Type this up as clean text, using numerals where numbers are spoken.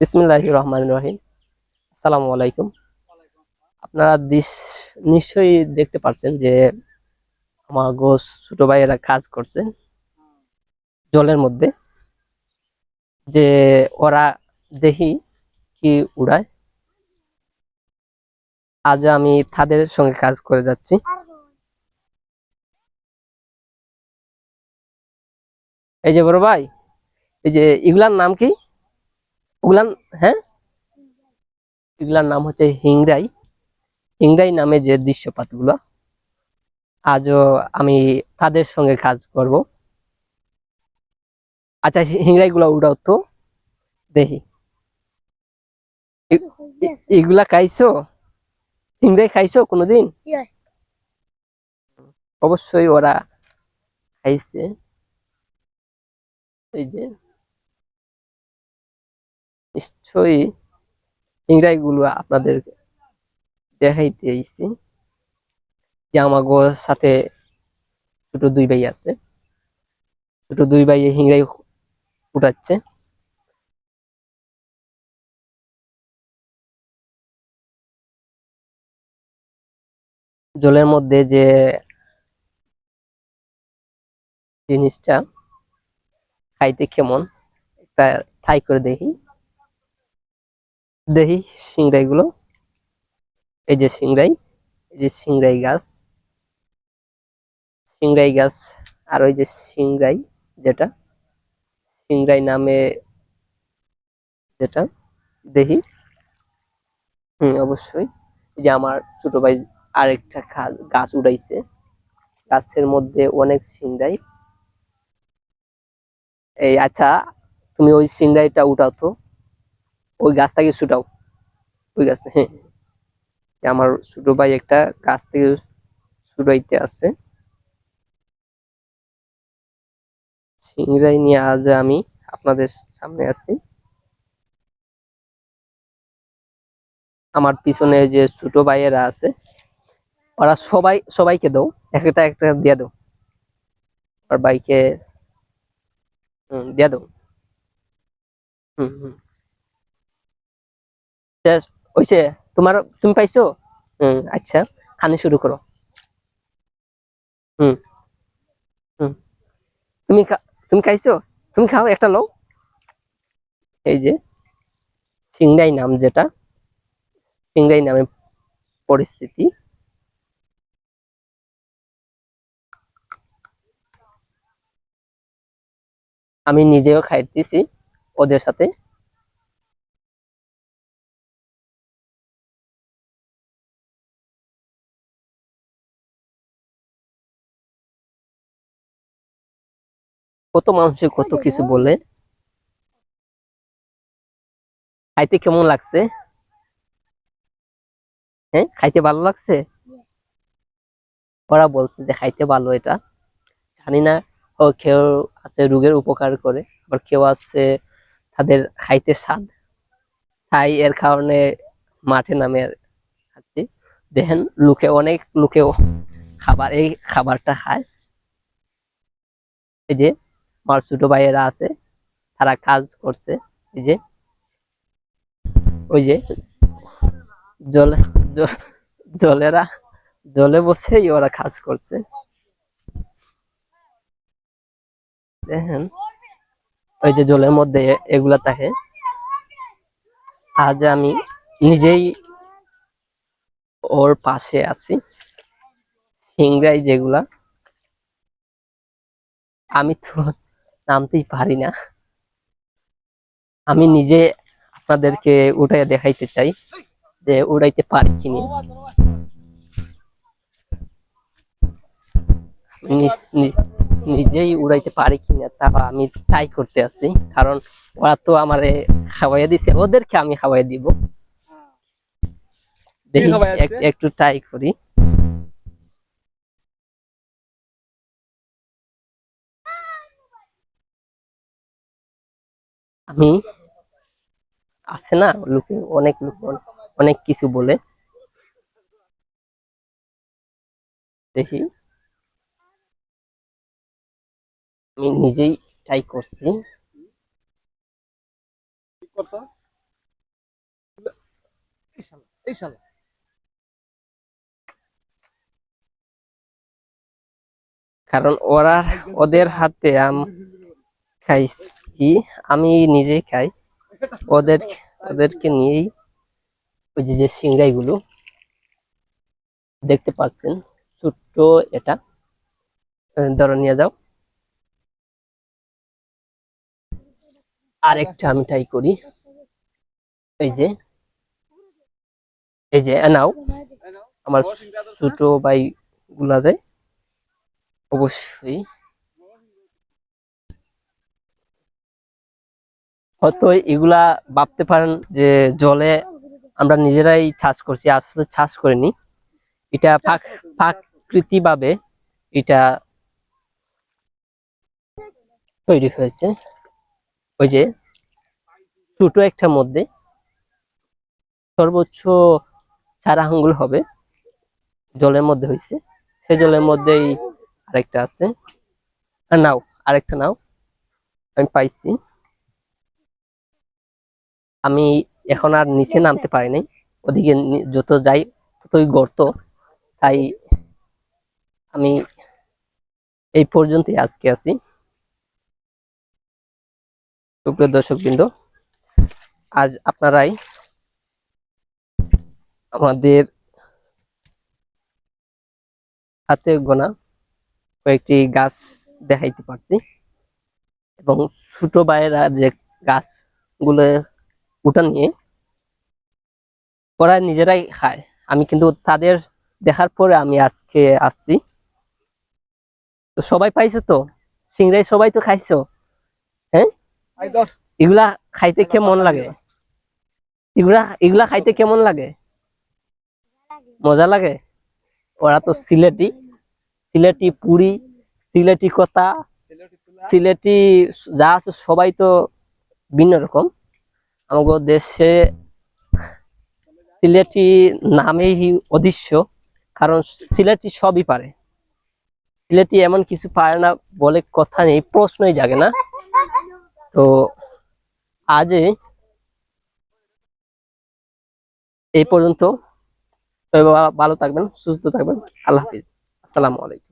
বিসমিল্লাহির রহমানির রহিম। আসসালামু আলাইকুম। আপনারা নিশ্চয়ই দেখতে পাচ্ছেন যে আমার ছোট ভাইয়েরা কাজ করছে জলের মধ্যে, যে ওরা দেখি কি উড়ায়। আজ আমি তাদের সঙ্গে কাজ করে যাচ্ছি। এই যে বড় ভাই, এই যে এগুলার নাম কি? ওগুলার, হ্যাঁ, এগুলার নাম হচ্ছে হিংরাই। হিংরাই নামে যে দৃশ্যপাত গুলো, আজও আমি তাদের সঙ্গে কাজ করব। আচ্ছা, হিংরাই গুলা উড়াও তো দেখি। এগুলা খাইছো? হিংরাই খাইছো কোনোদিন? অবশ্যই ওরা খাইছে। এই যে নিশ্চয়ই হিংরাই গুলো আপনাদের দেখাইতে আইছি। যে আমার সাথে ছোট দুই ভাই আছে, ছোট দুই ভাই হিংরাই উঠাচ্ছে। জলের মধ্যে যে জিনিসটা খাইতে কেমন, একটা ট্রাই করে দেখি। দেখি সিংড়াই গুলো। এই যে সিংড়াই, এই যে সিংড়াই গাছ, সিংড়াই গাছ। আর ওই যে সিংড়াই, যেটা সিংড়াই নামে, যেটা দেখি। অবশ্যই। এই যে আমার ছোট ভাই আরেকটা গাছ উড়াইছে, গাছের মধ্যে অনেক সিংড়াই। এই আচ্ছা, তুমি ওই সিংড়াইটা উঠাও তো, ওই গাছটাকে ছুটাও, ওই গাছ, হ্যাঁ। আমার ছোট ভাই একটা গাছ থেকে ছুটাইতে আছে সিংড়াই নিয়ে। আজ আমি আপনাদের সামনে আছি। আমার পিছনে যে ছোট ভাইয়েরা আছে, ওরা সবাইকে দাও, একটা একটা দিয়ে দাও, আর বাইকে দিয়ে দাও। হম হম শেষ হইছে? তুমি পাইছো? আচ্ছা, খানি শুরু করো। হুম হুম তুমি তুমি খাইছো? তুমি খাও, একটা লও। এই যে সিংড়াই নাম, যেটা সিংড়াই নামে পরিস্থিতি। আমি নিজেও খাইতেছি ওদের সাথে। কত মানুষে কত কিছু বলে। খাইতে কেমন লাগছে? হ্যাঁ, খাইতে ভালো লাগছে। ওরা বলছে যে খাইতে ভালো এটা। জানি না, ও কেউ আছে রোগের উপকার করে, আবার কেউ আছে তাদের খাইতে স্বাদ, তাই এর কারণে মাঠে নামে খাচ্ছি। দেখেন, অনেক লোকেও এই খাবারটা খায়। এই যে আমার ছোট ভাইয়েরা আছে, তারা কাজ করছে। এই যে ওই যে জলে জলেরা জলে বসেই ওরা কাজ করছে। দেখেন, ওই যে জলের মধ্যে এগুলা থাকে। আজ আমি নিজেই ওর পাশে আছি। সিংড়াই যেগুলা, আমি তো নামতেই পারি না। আমি নিজে আপনাদেরকে উঠাই দেখাইতে চাই যে উড়াইতে পারি কিনা। নিজেই উড়াইতে পারি কিনা তা আমি ট্রাই করতে আছি, কারণ ওরা তো আমারে খাওয়াইয়া দিছে, ওদেরকে আমি খাওয়াই দিব। দেখি একটু ট্রাই করি। আমি আছে না, লোকে অনেক লোক অনেক কিছু বলে। দেখি, আমি নিজেই ট্রাই করছি। কারণ ওদের হাতে আম খাইছি, আমি নিজেই খাই। ওদের ওদেরকে নিয়েই ওই যে যে সিংড়াই গুলো দেখতে পাচ্ছেন, ছোট্ট এটা ধরে নিয়ে যাও। আরেকটা আমি ট্রাই করি। এই যে নাও, আমার ছোট ভাই গুলা দেয় অবশ্যই। হয়তো এগুলা ভাবতে পারেন যে জলে আমরা নিজেরাই চাষ করছি, আসলে চাষ করিনি। এটা প্রাকৃতিক ভাবে এটা তৈরি হয়েছে। ওই যে ছোট একটার মধ্যে সর্বোচ্চ 4 আঙ্গুল হবে, জলের মধ্যে হয়েছে। সেই জলের মধ্যেই আরেকটা আছে। আর নাও, আরেকটা নাও, আমি পাইছি। আমি এখন আর নিচে নামতে পারিনি, ওদিকে যত যাই ততই গর্ত। তাই আমি এই পর্যন্তই আজকে আছি। সুপ্রিয় দর্শকবৃন্দ, আজ আপনারাই আমাদের হাতে গোনা কয়েকটি গাছ দেখাইতে পারছি, এবং ছোট ভাইয়েরা যে গাছগুলো উঠা নিয়ে ওরা নিজেরাই খায়। আমি কিন্তু তাদের দেখার পরে আমি আজকে আসছি। তো সবাই পাইছো তো সিংড়াই, সবাই তো খাইছো? হ্যাঁ, এগুলা খাইতে কেমন লাগে? এগুলা এগুলা খাইতে কেমন লাগে? মজা লাগে। ওরা তো সিলেটি, সিলেটি পুরি, সিলেটি কথা, সিলেটি যা আছে সবাই তো ভিন্ন রকম। আমাদের দেশে সিলেটি নামেই অদৃশ্য, কারণ সিলেটি সবই পারে। সিলেটি এমন কিছু পারে না বলে কথা নেই, প্রশ্নই জাগে না। তো আজ এই পর্যন্ত। তবে ভালো থাকবেন, সুস্থ থাকবেন। আল্লাহ হাফিজ, আসসালামু আলাইকুম।